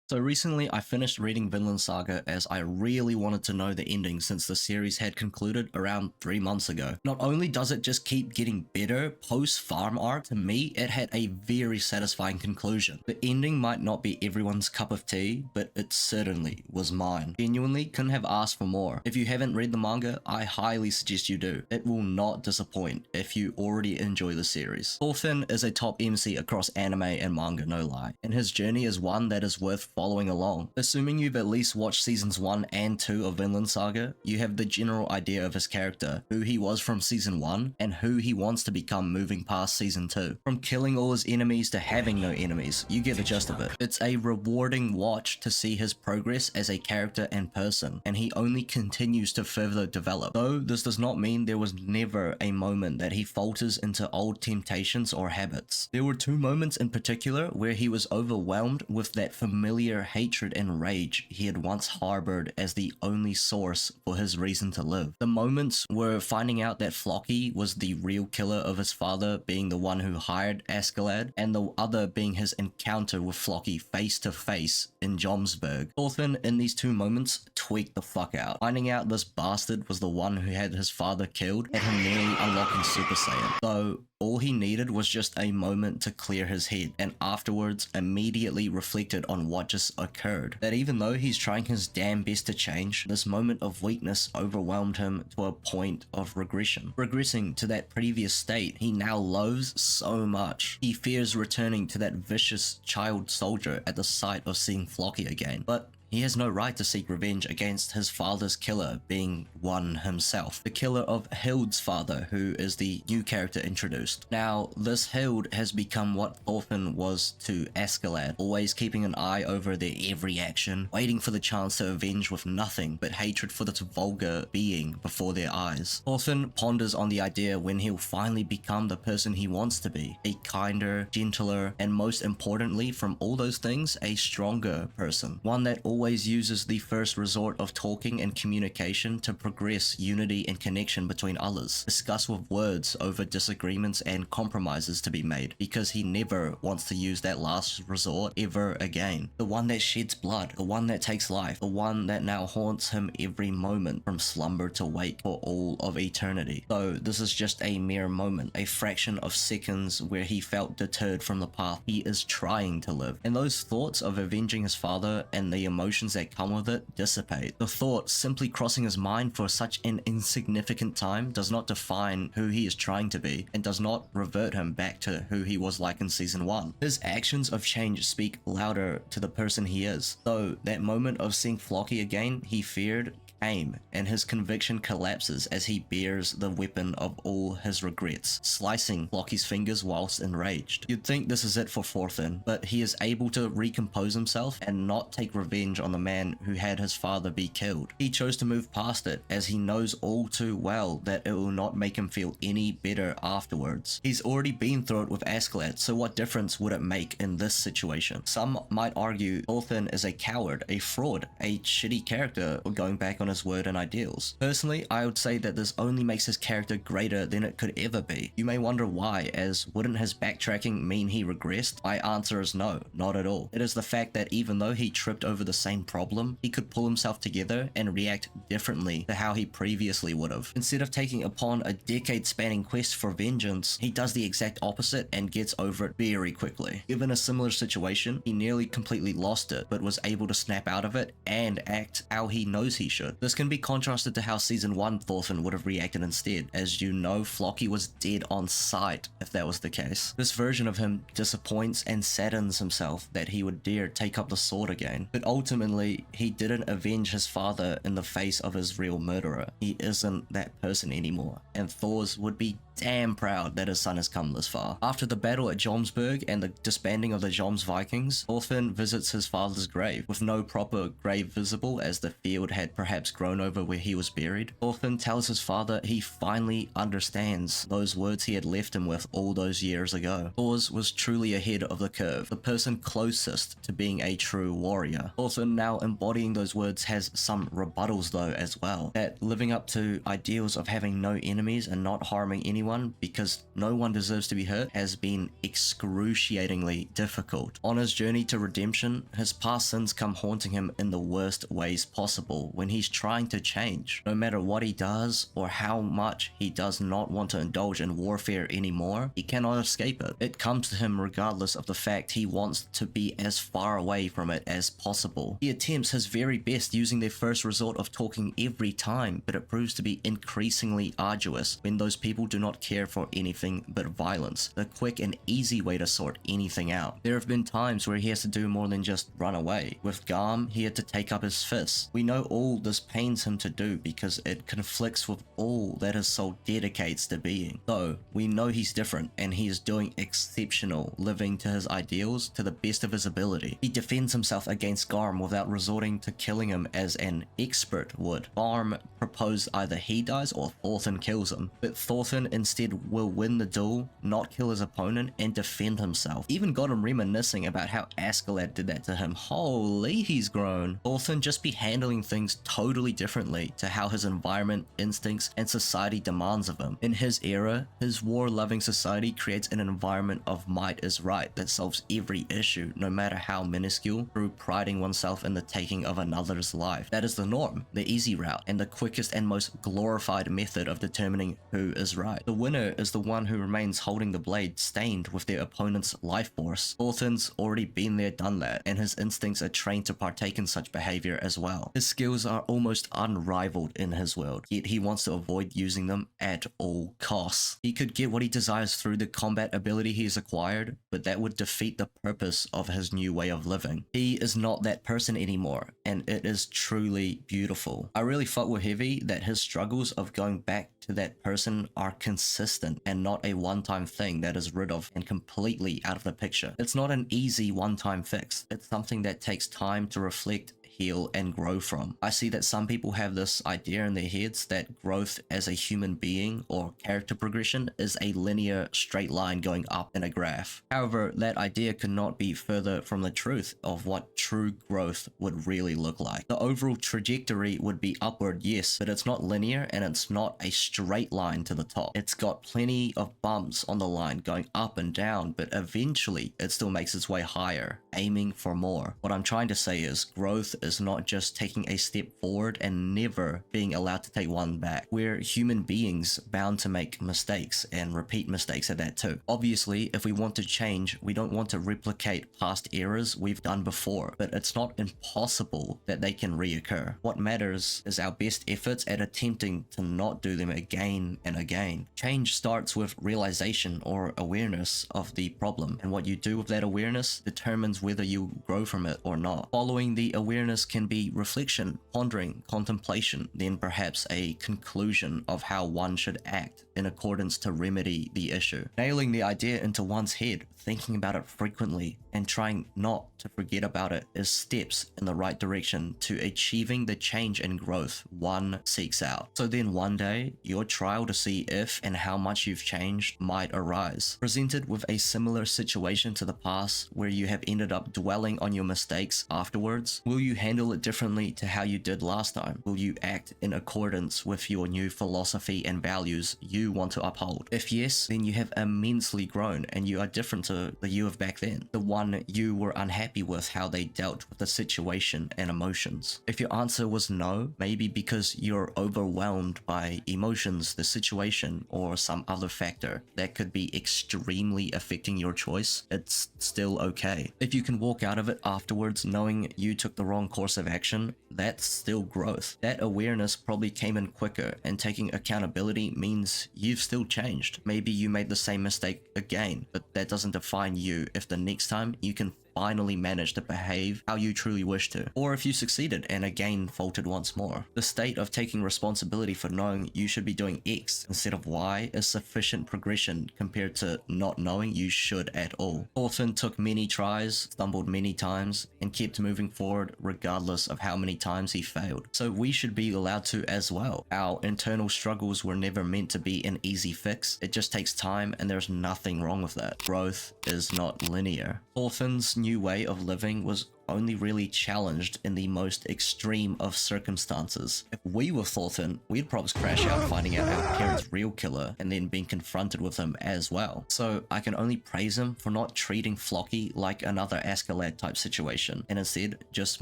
So recently I finished reading Vinland Saga as I really wanted to know the ending since the series had concluded around 3 months ago. Not only does it just keep getting better post farm arc, to me it had a very satisfying conclusion. The ending might not be everyone's cup of tea, but it certainly was mine. Genuinely couldn't have asked for more. If you haven't read the manga, I highly suggest you do. It will not disappoint if you already enjoy the series. Thorfinn is a top MC across anime and manga, no lie, and his journey is one that is worth following along. Assuming you've at least watched seasons 1 and 2 of Vinland Saga, you have the general idea of his character, who he was from season 1, and who he wants to become moving past season 2. From killing all his enemies to having no enemies, you get the gist of it. It's a rewarding watch to see his progress as a character and person, and he only continues to further develop. Though this does not mean there was never a moment that he falters into old temptations or habits. There were 2 moments in particular where he was overwhelmed with that familiar hatred and rage he had once harbored as the only source for his reason to live. The moments were finding out that Floki was the real killer of his father, being the one who hired Askeladd, and the other being his encounter with Floki face to face in Jomsburg. Thorfinn in these 2 moments tweaked the fuck out. Finding out this bastard was the one who had his father killed had him nearly unlocking Super Saiyan, though all he needed was just a moment to clear his head, and afterwards immediately reflected on what just occurred. That even though he's trying his damn best to change, this moment of weakness overwhelmed him to a point of regression. Regressing to that previous state he now loathes so much. He fears returning to that vicious child soldier at the sight of seeing Floki again. But he has no right to seek revenge against his father's killer, being one himself. The killer of Hild's father, who is the new character introduced. Now, this Hild has become what Thorfinn was to Askeladd, always keeping an eye over their every action, waiting for the chance to avenge with nothing but hatred for this vulgar being before their eyes. Thorfinn ponders on the idea when he'll finally become the person he wants to be, a kinder, gentler, and most importantly from all those things, a stronger person. One that always uses the first resort of talking and communication to progress unity and connection between others. Discuss with words over disagreements and compromises to be made, because he never wants to use that last resort ever again. The one that sheds blood, the one that takes life, the one that now haunts him every moment from slumber to wake for all of eternity. Though this is just a mere moment, a fraction of seconds where he felt deterred from the path he is trying to live. And those thoughts of avenging his father and the emotions that come with it dissipate. The thought simply crossing his mind for such an insignificant time does not define who he is trying to be, and does not revert him back to who he was like in season 1. His actions of change speak louder to the person he is. Though that moment of seeing Floki again he feared came, and his conviction collapses as he bears the weapon of all his regrets, slicing Floki's fingers whilst enraged. You'd think this is it for Thorfinn, but he is able to recompose himself and not take revenge on the man who had his father be killed. He chose to move past it, as he knows all too well that it will not make him feel any better afterwards. He's already been through it with Askeladd, so what difference would it make in this situation? Some might argue Thorfinn is a coward, a fraud, a shitty character, or going back on his word and ideals. Personally, I would say that this only makes his character greater than it could ever be. You may wonder why, as wouldn't his backtracking mean he regressed? My answer is no, not at all. It is the fact that even though he tripped over the same problem, he could pull himself together and react differently to how he previously would have. Instead of taking upon a decade-spanning quest for vengeance, he does the exact opposite and gets over it very quickly. Given a similar situation, he nearly completely lost it, but was able to snap out of it and act how he knows he should. This can be contrasted to how season 1 Thorfinn would have reacted instead, as you know Floki was dead on sight if that was the case. This version of him disappoints and saddens himself that he would dare take up the sword again, but ultimately he didn't avenge his father in the face of his real murderer. He isn't that person anymore, and Thors would be damn proud that his son has come this far. After the battle at Jomsburg and the disbanding of the Joms Vikings, Thorfinn visits his father's grave, with no proper grave visible as the field had perhaps perhaps grown over where he was buried. Thorfinn tells his father he finally understands those words he had left him with all those years ago. Thors was truly ahead of the curve, the person closest to being a true warrior. Thorfinn now embodying those words has some rebuttals though as well, that living up to ideals of having no enemies and not harming anyone because no one deserves to be hurt has been excruciatingly difficult. On his journey to redemption, his past sins come haunting him in the worst ways possible when he's trying to change. No matter what he does or how much he does not want to indulge in warfare anymore, he cannot escape it. It comes to him regardless of the fact he wants to be as far away from it as possible. He attempts his very best using their first resort of talking every time, but it proves to be increasingly arduous when those people do not care for anything but violence, the quick and easy way to sort anything out. There have been times where he has to do more than just run away. With Garm, he had to take up his fists. We know all this pains him to do because it conflicts with all that his soul dedicates to being. Though, we know he's different and he is doing exceptional, living to his ideals to the best of his ability. He defends himself against Garm without resorting to killing him as an expert would. Garm proposed either he dies or Thorfinn kills him, but Thorfinn instead will win the duel, not kill his opponent, and defend himself. Even got him reminiscing about how Askeladd did that to him. Holy, he's grown. Thorfinn just be handling things totally differently to how his environment, instincts, and society demands of him. In his era, his war-loving society creates an environment of might is right that solves every issue, no matter how minuscule, through priding oneself in the taking of another's life. That is the norm, the easy route, and the quickest and most glorified method of determining who is right. The winner is the one who remains holding the blade stained with their opponent's life force. Thorfinn's already been there, done that, and his instincts are trained to partake in such behavior as well. His skills are almost unrivaled in his world, yet he wants to avoid using them at all costs. He could get what he desires through the combat ability he has acquired, but that would defeat the purpose of his new way of living. He is not that person anymore, and it is truly beautiful. I really felt with Heavy that his struggles of going back to that person are consistent and not a one-time thing that is rid of and completely out of the picture. It's not an easy one-time fix. It's something that takes time to reflect, heal, and grow from. I see that some people have this idea in their heads that growth as a human being or character progression is a linear straight line going up in a graph. However, that idea could not be further from the truth of what true growth would really look like. The overall trajectory would be upward, yes, but it's not linear and it's not a straight line to the top. It's got plenty of bumps on the line going up and down, but eventually it still makes its way higher, aiming for more. What I'm trying to say is growth is not just taking a step forward and never being allowed to take one back. We're human beings bound to make mistakes and repeat mistakes at that too. Obviously, if we want to change, we don't want to replicate past errors we've done before, but it's not impossible that they can reoccur. What matters is our best efforts at attempting to not do them again and again. Change starts with realization or awareness of the problem, and what you do with that awareness determines whether you grow from it or not. Following the awareness can be reflection, pondering, contemplation, then perhaps a conclusion of how one should act in accordance to remedy the issue. Nailing the idea into one's head, thinking about it frequently, and trying not to forget about it is steps in the right direction to achieving the change and growth one seeks out. So then one day, your trial to see if and how much you've changed might arise. Presented with a similar situation to the past where you have ended up dwelling on your mistakes afterwards, will you handle it differently to how you did last time? Will you act in accordance with your new philosophy and values you want to uphold? If yes, then you have immensely grown and you are different to the you of back then, the one you were unhappy with how they dealt with the situation and emotions. If your answer was no, maybe because you're overwhelmed by emotions, the situation, or some other factor that could be extremely affecting your choice, it's still okay. If you can walk out of it afterwards knowing you took the wrong course of action, that's still growth. That awareness probably came in quicker, and taking accountability means you've still changed. Maybe you made the same mistake again, but that doesn't define you if the next time you can finally managed to behave how you truly wish to, or if you succeeded and again faltered once more. The state of taking responsibility for knowing you should be doing X instead of Y is sufficient progression compared to not knowing you should at all. Thorfinn took many tries, stumbled many times, and kept moving forward regardless of how many times he failed. So we should be allowed to as well. Our internal struggles were never meant to be an easy fix. It just takes time, and there's nothing wrong with that. Growth is not linear. Thorfinn's new way of living was only really challenged in the most extreme of circumstances. If we were Thorfinn, we'd probably crash out finding out our parents' real killer and then being confronted with him as well. So I can only praise him for not treating Floki like another Askeladd type situation, and instead just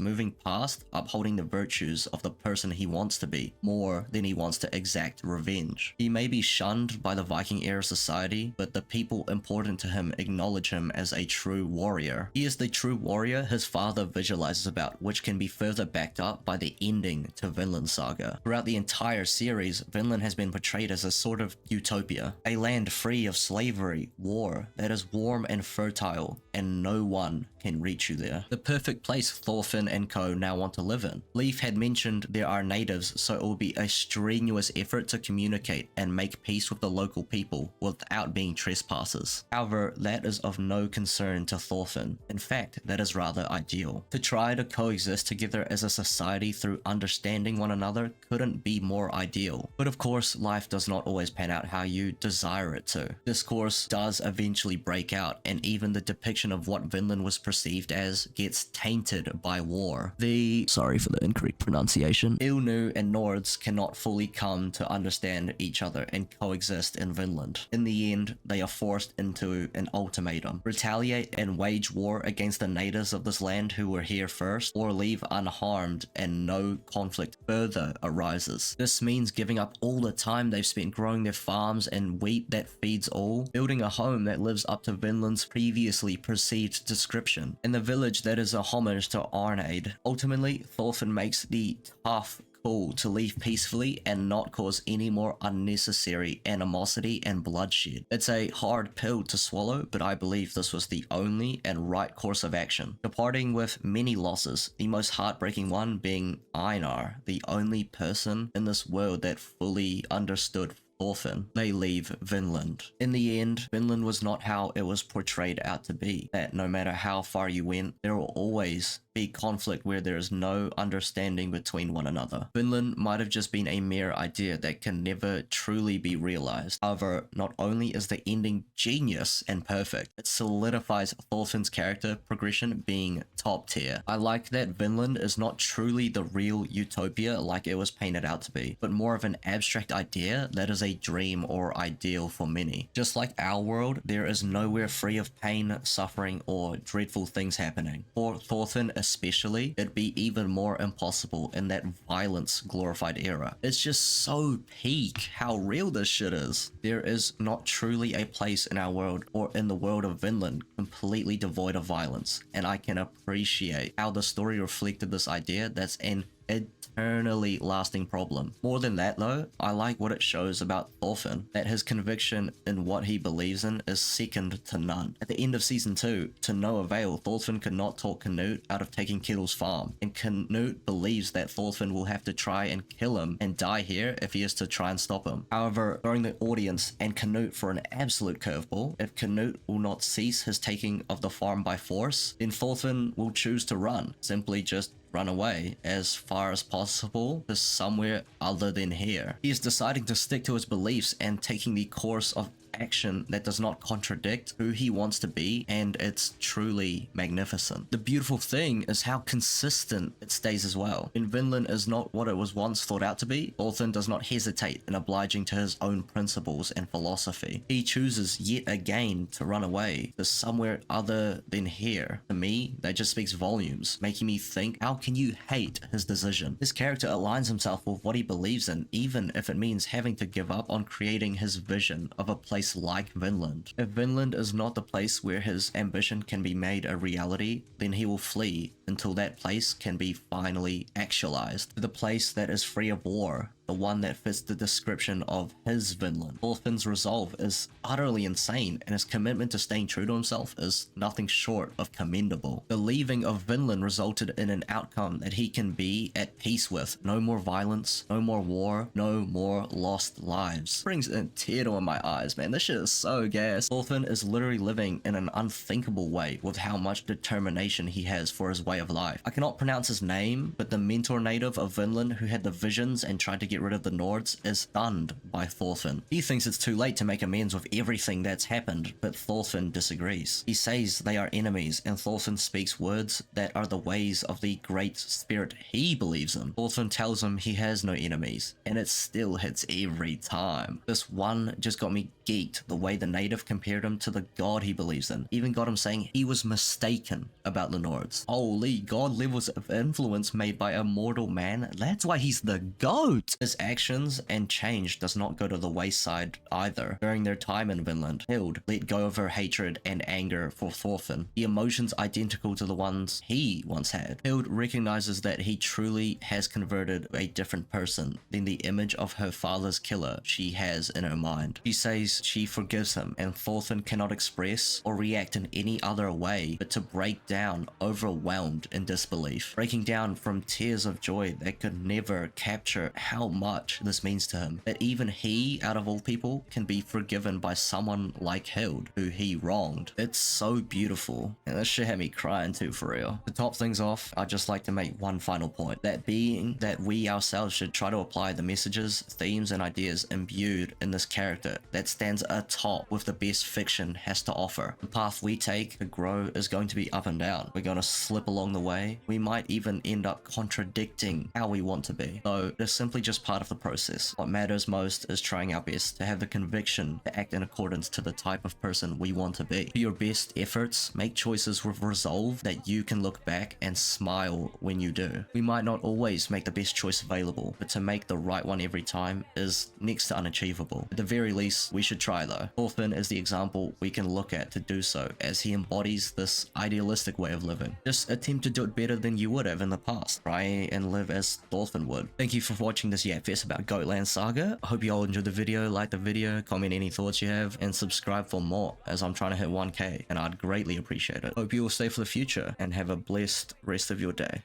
moving past upholding the virtues of the person he wants to be, more than he wants to exact revenge. He may be shunned by the Viking era society, but the people important to him acknowledge him as a true warrior. He is the true warrior his father visualizes about, which can be further backed up by the ending to Vinland Saga. Throughout the entire series, Vinland has been portrayed as a sort of utopia, a land free of slavery, war, that is warm and fertile, and no one can reach you there. The perfect place Thorfinn and co now want to live in. Leif had mentioned there are natives, so it will be a strenuous effort to communicate and make peace with the local people without being trespassers. However, that is of no concern to Thorfinn. In fact, that is rather ideal. To try to coexist together as a society through understanding one another couldn't be more ideal. But of course, life does not always pan out how you desire it to. Discourse does eventually break out, and even the depiction of what Vinland was perceived as gets tainted by war. Sorry for the incorrect pronunciation. Ilnu and Nords cannot fully come to understand each other and coexist in Vinland. In the end, they are forced into an ultimatum: retaliate and wage war against the natives of this land who were here first, or leave unharmed and no conflict further arises. This means giving up all the time they've spent growing their farms and wheat that feeds all, building a home that lives up to Vinland's previously perceived description, and the village that is a homage to Arnaid. Ultimately, Thorfinn makes the tough call to leave peacefully and not cause any more unnecessary animosity and bloodshed. It's a hard pill to swallow, but I believe this was the only and right course of action. Departing with many losses, the most heartbreaking one being Einar, the only person in this world that fully understood Thorfinn. They leave Vinland. In the end, Vinland was not how it was portrayed out to be. That no matter how far you went, there will always be conflict where there is no understanding between one another. Vinland might have just been a mere idea that can never truly be realized. However, not only is the ending genius and perfect, it solidifies Thorfinn's character progression being top tier. I like that Vinland is not truly the real utopia like it was painted out to be, but more of an abstract idea that is a dream or ideal for many. Just like our world, there is nowhere free of pain, suffering, or dreadful things happening. For Thorfinn especially, it'd be even more impossible in that violence glorified era. It's just so peak how real this shit is. There is not truly a place in our world or in the world of Vinland completely devoid of violence, and I can appreciate how the story reflected this idea that's an eternally lasting problem. More than that though, I like what it shows about Thorfinn, that his conviction in what he believes in is second to none. At the end of season 2, to no avail, Thorfinn could not talk Canute out of taking Ketil's farm, and Canute believes that Thorfinn will have to try and kill him and die here if he is to try and stop him. However, throwing the audience and Canute for an absolute curveball, if Canute will not cease his taking of the farm by force, then Thorfinn will choose to run, simply just run away as far as possible to somewhere other than here. He is deciding to stick to his beliefs and taking the course of action that does not contradict who he wants to be, and it's truly magnificent. The beautiful thing is how consistent it stays as well. When Vinland is not what it was once thought out to be, Thorfinn does not hesitate in obliging to his own principles and philosophy. He chooses yet again to run away to somewhere other than here. To me, that just speaks volumes, making me think, how can you hate his decision? This character aligns himself with what he believes in, even if it means having to give up on creating his vision of a place like Vinland. If Vinland is not the place where his ambition can be made a reality, then he will flee until that place can be finally actualized. To the place that is free of war, the one that fits the description of his Vinland. Thorfinn's resolve is utterly insane, and his commitment to staying true to himself is nothing short of commendable. The leaving of Vinland resulted in an outcome that he can be at peace with. No more violence, no more war, no more lost lives. Brings a tear to my eyes, man. This shit is so gas. Thorfinn is literally living in an unthinkable way with how much determination he has for his way of life. I cannot pronounce his name, but the mentor native of Vinland who had the visions and tried to get rid of the Nords is stunned by Thorfinn. He thinks it's too late to make amends with everything that's happened, but Thorfinn disagrees. He says they are enemies, and Thorfinn speaks words that are the ways of the great spirit he believes in. Thorfinn tells him he has no enemies, and it still hits every time. This one just got me geeked, the way the native compared him to the god he believes in. Even got him saying he was mistaken about the Nords. Holy god levels of influence made by a mortal man. That's why he's the GOAT! His actions and change does not go to the wayside either. During their time in Vinland, Hild let go of her hatred and anger for Thorfinn, the emotions identical to the ones he once had. Hild recognizes that he truly has converted a different person than the image of her father's killer she has in her mind. She says she forgives him, and Thorfinn cannot express or react in any other way but to break down, overwhelmed in disbelief, breaking down from tears of joy that could never capture how much this means to him, that even he, out of all people, can be forgiven by someone like Hild, who he wronged. It's so beautiful, and this shit had me crying too, for real. To top things off, I'd just like to make one final point, that being that we ourselves should try to apply the messages, themes, and ideas imbued in this character that stands atop with the best fiction has to offer. The path we take to grow is going to be up and down. We're going to slip along the way. We might even end up contradicting how we want to be, though it's simply just part of the process. What matters most is trying our best to have the conviction to act in accordance to the type of person we want to be. Do your best efforts, make choices with resolve that you can look back and smile when you do. We might not always make the best choice available, but to make the right one every time is next to unachievable. At the very least, we should try though. Thorfinn is the example we can look at to do so, as he embodies this idealistic way of living. Just attempt to do it better than you would have in the past. Try and live as Thorfinn would. Thank you for watching this Fest about Goatland Saga. I hope you all enjoyed the video, like the video, comment any thoughts you have, and subscribe for more as I'm trying to hit 1k, and I'd greatly appreciate it. Hope you all stay for the future and have a blessed rest of your day.